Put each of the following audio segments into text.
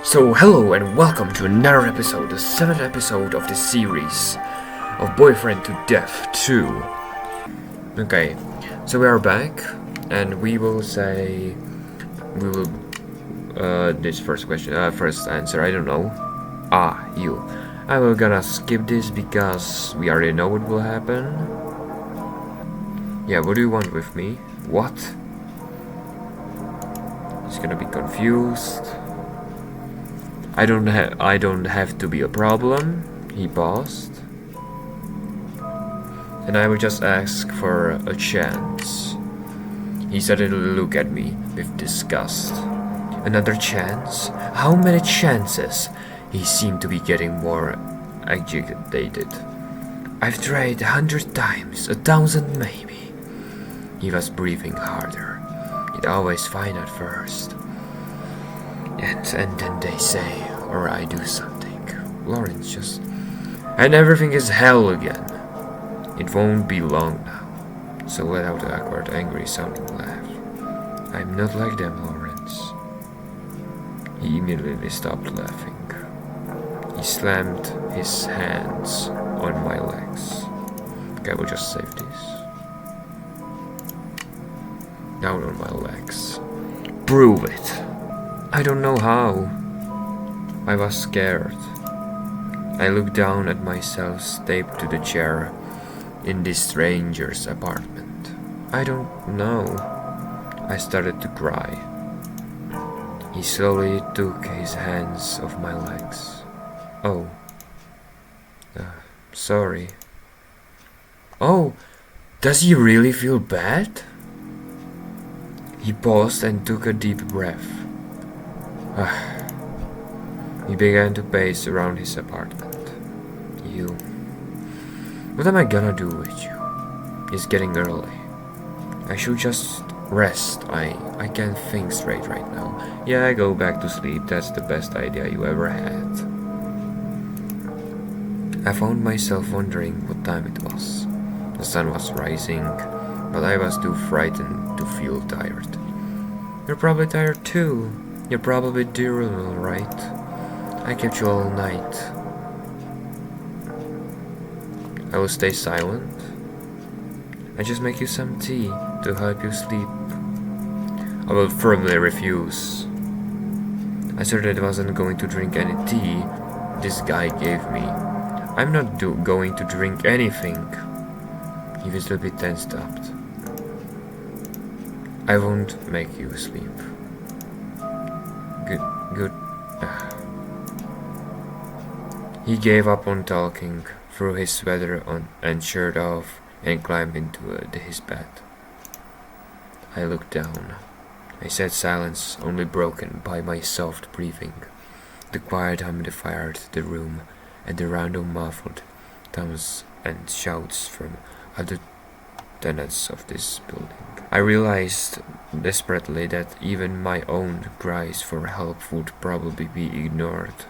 So hello and welcome to another episode, the 7th episode of this series of Boyfriend to Death 2. Okay, so we are back and we will this first answer, I don't know. You. I will gonna skip this because we already know what will happen. Yeah, what do you want with me? What? He's gonna be confused. I don't have to be a problem. He paused. And I would just ask for a chance. He started to look at me with disgust. Another chance? How many chances? He seemed to be getting more agitated. I've tried 100 times, 1,000 maybe. He was breathing harder. It's always fine at first. And then they say, or I do something. Lawrence just... And everything is hell again. It won't be long now. So let out the awkward, angry sounding laugh. I'm not like them, Lawrence. He immediately stopped laughing. He slammed his hands on my legs. Okay, we'll just save this. Down on my legs. Prove it. I don't know how. I was scared. I looked down at myself taped to the chair in this stranger's apartment. I don't know. I started to cry. He slowly took his hands off my legs. Oh. Sorry. Oh, does he really feel bad? He paused and took a deep breath. He began to pace around his apartment. You. What am I gonna do with you? It's getting early. I should just rest. I can't think straight right now. Yeah, I go back to sleep. That's the best idea you ever had. I found myself wondering what time it was. The sun was rising, but I was too frightened to feel tired. You're probably tired too. You're probably diurnal, right? I kept you all night. I will stay silent. I just make you some tea to help you sleep. I will firmly refuse. I certainly wasn't going to drink any tea this guy gave me. I'm not going to drink anything. He was a bit then stopped. I won't make you sleep. Good. He gave up on talking, threw his sweater on and shirt off, and climbed into his bed. I looked down. I sat silence, only broken by my soft breathing. The quiet humidified the room, and the random muffled tones and shouts from other tenants of this building. I realized desperately that even my own cries for help would probably be ignored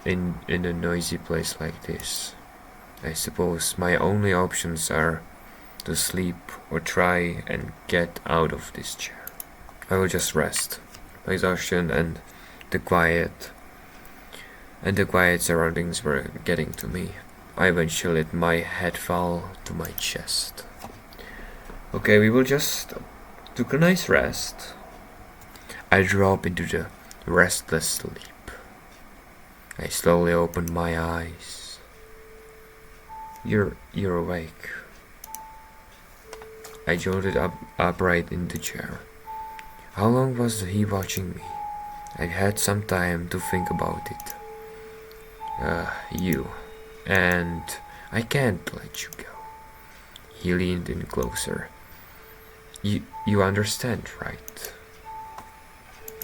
in a noisy place like this. I suppose my only options are to sleep or try and get out of this chair. I will just rest. My exhaustion and the quiet surroundings were getting to me. I eventually let my head fall to my chest. Okay, we will just took a nice rest. I drop into the restless sleep. I slowly opened my eyes. You're awake. I jolted upright in the chair. How long was he watching me? I had some time to think about it. You. And I can't let you go. He leaned in closer. You understand, right?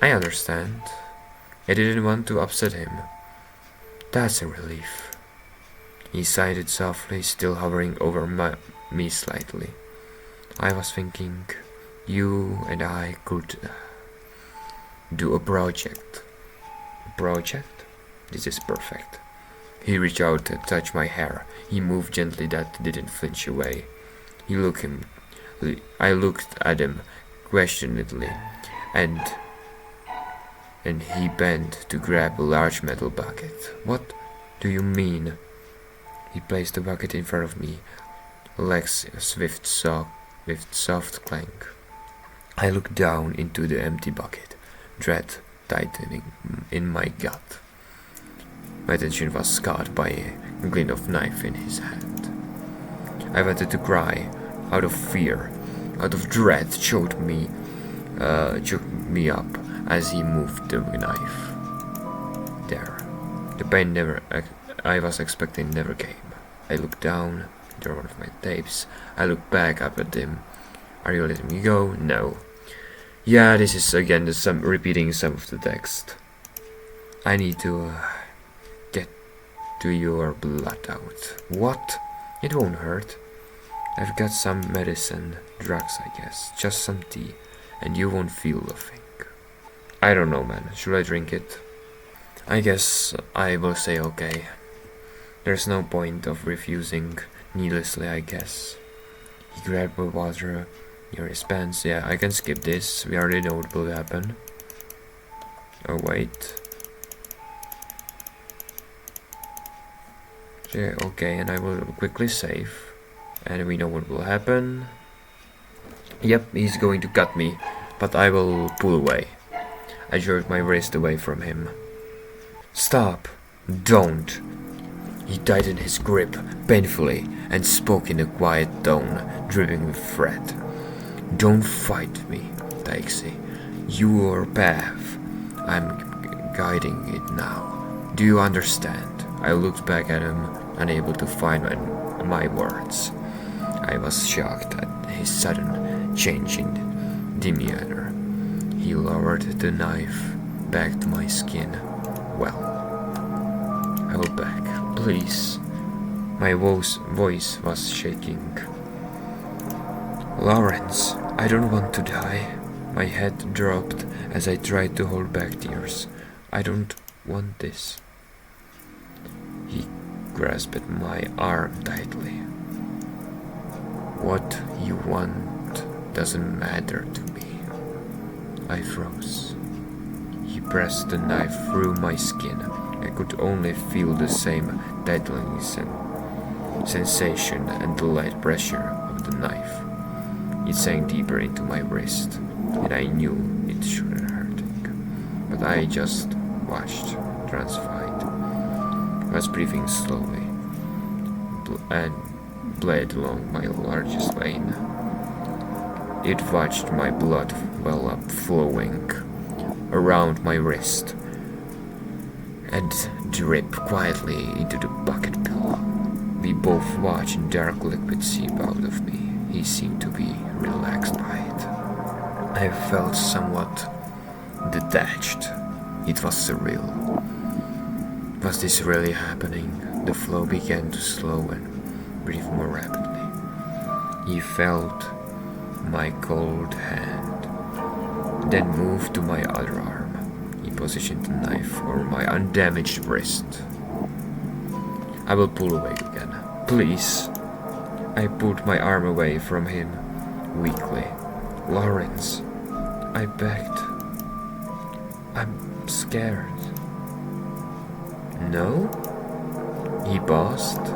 I understand. I didn't want to upset him. That's a relief. He sighed softly, still hovering over me slightly. I was thinking, you and I could do a project. A project? This is perfect. He reached out and touched my hair. He moved gently that didn't flinch away. I looked at him questioningly, and and he bent to grab a large metal bucket. What do you mean? He placed the bucket in front of me, legs with soft clank. I looked down into the empty bucket, dread tightening in my gut. My attention was caught by a glint of knife in his hand. I wanted to cry, out of fear, out of dread, choked me up as he moved the knife. There, the pain I was expecting never came. I looked down into one of my tapes. I looked back up at him. Are you letting me go? No. Yeah, this is again repeating some of the text. I need to get to your blood out. What? It won't hurt. I've got some medicine, drugs I guess, just some tea, and you won't feel a thing. I don't know, man. Should I drink it? I guess I will say okay. There's no point of refusing needlessly, I guess. He grabbed my water near his pants. Yeah, I can skip this. We already know what will happen. Oh, wait. Yeah, okay, and I will quickly save. And we know what will happen. Yep, he's going to cut me, but I will pull away. I jerked my wrist away from him. Stop! Don't! He tightened his grip painfully and spoke in a quiet tone, dripping with threat. Don't fight me, Taixi. Your path. I'm guiding it now. Do you understand? I looked back at him, unable to find my words. I was shocked at his sudden change in demeanor. He lowered the knife back to my skin. Well, I will back, please. My voice was shaking. Lawrence, I don't want to die. My head dropped as I tried to hold back tears. I don't want this. He grasped my arm tightly. What you want doesn't matter to me. I froze. He pressed the knife through my skin. I could only feel the same tightening sensation and the light pressure of the knife. It sank deeper into my wrist, and I knew it shouldn't hurt. But I just watched, transfied. I was breathing slowly, and bled along my largest vein. It watched my blood well up, flowing around my wrist, and drip quietly into the bucket pillow. We both watched dark liquid seep out of me. He seemed to be relaxed by it. I felt somewhat detached. It was surreal. Was this really happening? The flow began to slow and breathe more rapidly. He felt my cold hand, then moved to my other arm. He positioned the knife over my undamaged wrist. I will pull away again. Please. I pulled my arm away from him weakly. Lawrence, I begged. I'm scared. No? He paused.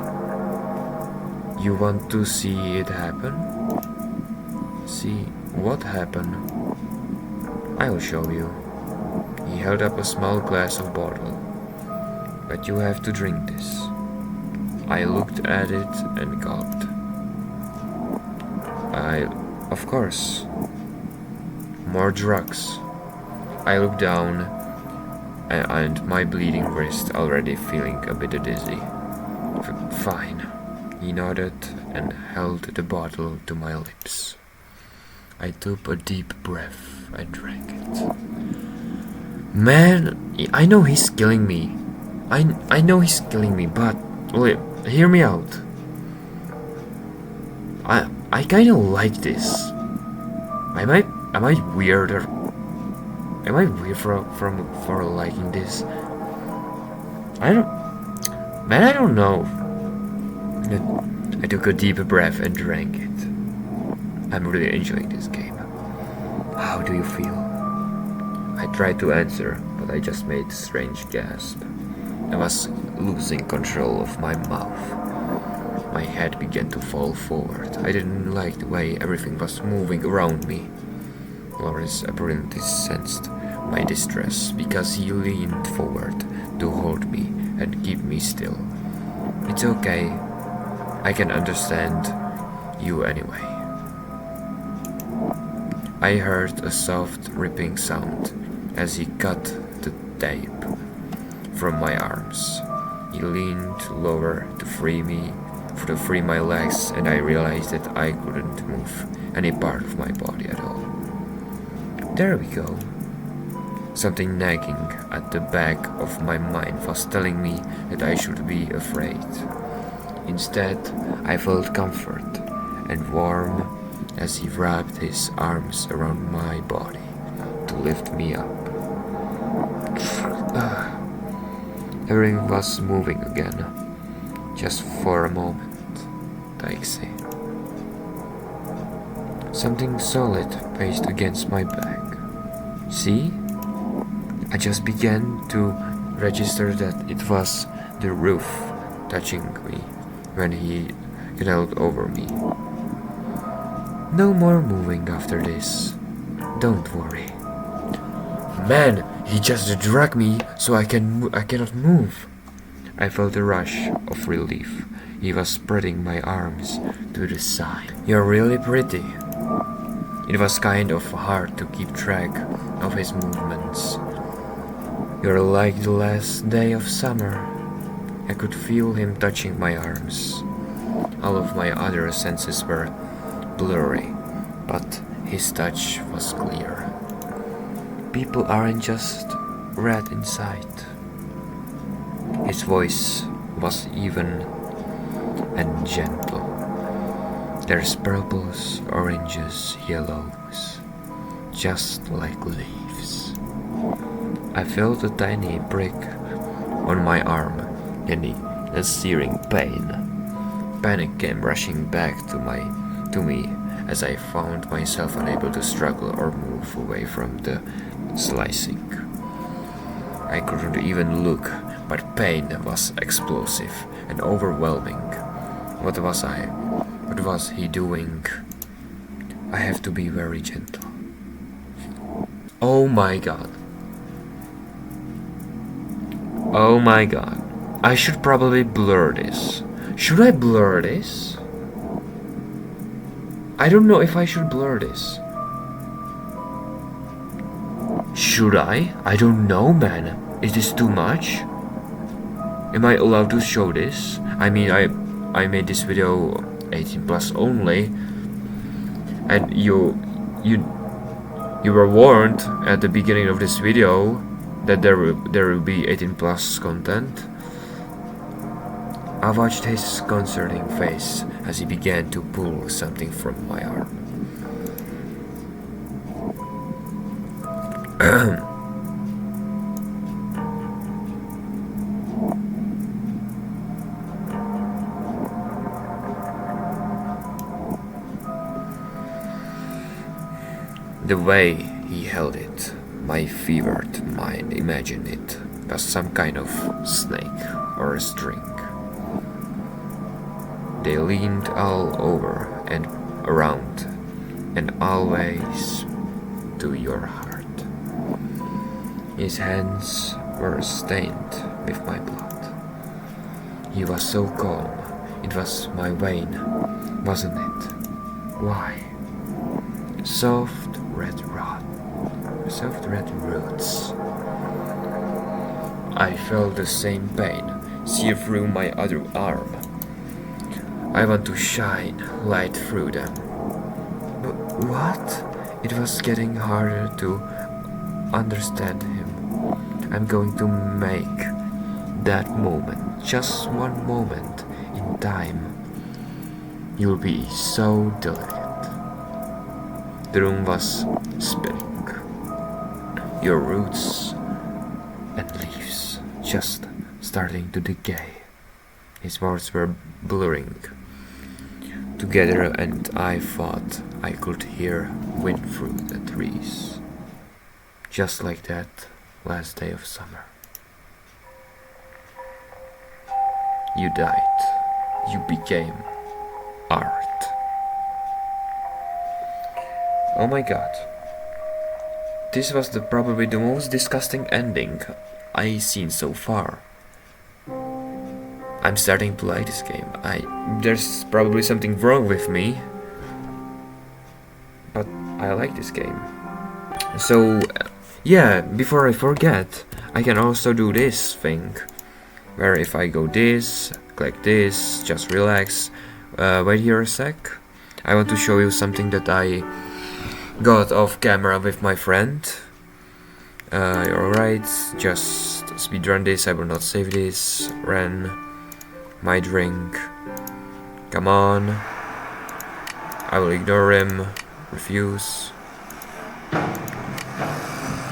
You want to see it happen? See what happened? I'll show you. He held up a small glass of bottle. But you have to drink this. I looked at it and gulped. Of course. More drugs. I looked down and my bleeding wrist already feeling a bit dizzy. Fine. He nodded and held the bottle to my lips. I took a deep breath and drank it. Man, I know he's killing me. I know he's killing me, but wait, hear me out. I kind of like this. Am I weird or am I weird for liking this? I don't know. I took a deep breath and drank it. I'm really enjoying this game. How do you feel? I tried to answer, but but I just made a strange gasp. I was losing control of my mouth. My head began to fall forward. I didn't like the way everything was moving around me. Loris apparently sensed my distress because he leaned forward to hold me and keep me still. It's okay. I can understand you anyway. I heard a soft ripping sound as he cut the tape from my arms. He leaned lower to free my legs, and I realized that I couldn't move any part of my body at all. There we go. Something nagging at the back of my mind was telling me that I should be afraid. Instead, I felt comfort and warm as he wrapped his arms around my body to lift me up. Everything was moving again, just for a moment, I say. Something solid paced against my back. See? I just began to register that it was the roof touching me when he knelt over me. No more moving after this. Don't worry. Man, he just dragged me so I cannot move. I felt a rush of relief. He was spreading my arms to the side. You're really pretty. It was kind of hard to keep track of his movements. You're like the last day of summer. I could feel him touching my arms. All of my other senses were blurry, but his touch was clear. People aren't just red inside. His voice was even and gentle. There's purples, oranges, yellows, just like leaves. I felt a tiny prick on my arm and a searing pain. Panic came rushing back to me as I found myself unable to struggle or move away from the slicing. I couldn't even look, but pain was explosive and overwhelming. What was he doing? I have to be very gentle. Oh my god. Oh my god. I should probably blur this. Should I blur this? I don't know if I should blur this. Should I? I don't know, man. Is this too much? Am I allowed to show this? I mean, I made this video 18 plus only, and you were warned at the beginning of this video that there will be 18 plus content. I watched his concerning face as he began to pull something from my arm. The way he held it, my fevered mind imagined it was some kind of snake or a string. They leaned all over and around, and always to your heart. His hands were stained with my blood. He was so calm. It was my vein, wasn't it? Why? Soft red roots. I felt the same pain sear through my other arm. I want to shine light through them. But what? It was getting harder to understand him. I'm going to make that moment, just one moment in time. You'll be so delicate. The room was spinning. Your roots and leaves just starting to decay. His words were blurring together, and I thought I could hear wind through the trees. Just like that, last day of summer. You died. You became art. Oh my god. This was probably the most disgusting ending I've seen so far. I'm starting to like this game. There's probably something wrong with me, but I like this game. So, yeah, before I forget, I can also do this thing, where if I go this, click this, just relax. Wait here a sec. I want to show you something that I got off camera with my friend. Alright, just speedrun this, I will not save this. Ren, my drink. Come on. I will ignore him. Refuse.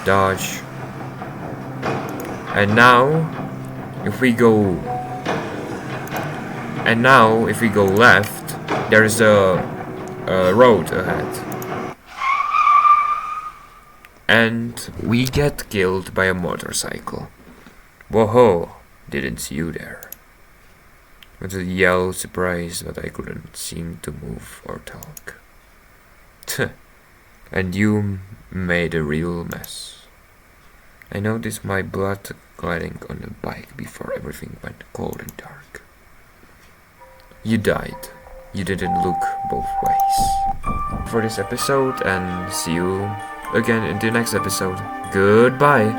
Dodge. And now, if we go left, there is a road ahead. And we get killed by a motorcycle. Whoa, didn't see you there. With a yell, surprise, but I couldn't seem to move or talk. And you made a real mess. I noticed my blood gliding on the bike before everything went cold and dark. You died. You didn't look both ways. For this episode, and see you again in the next episode. Goodbye.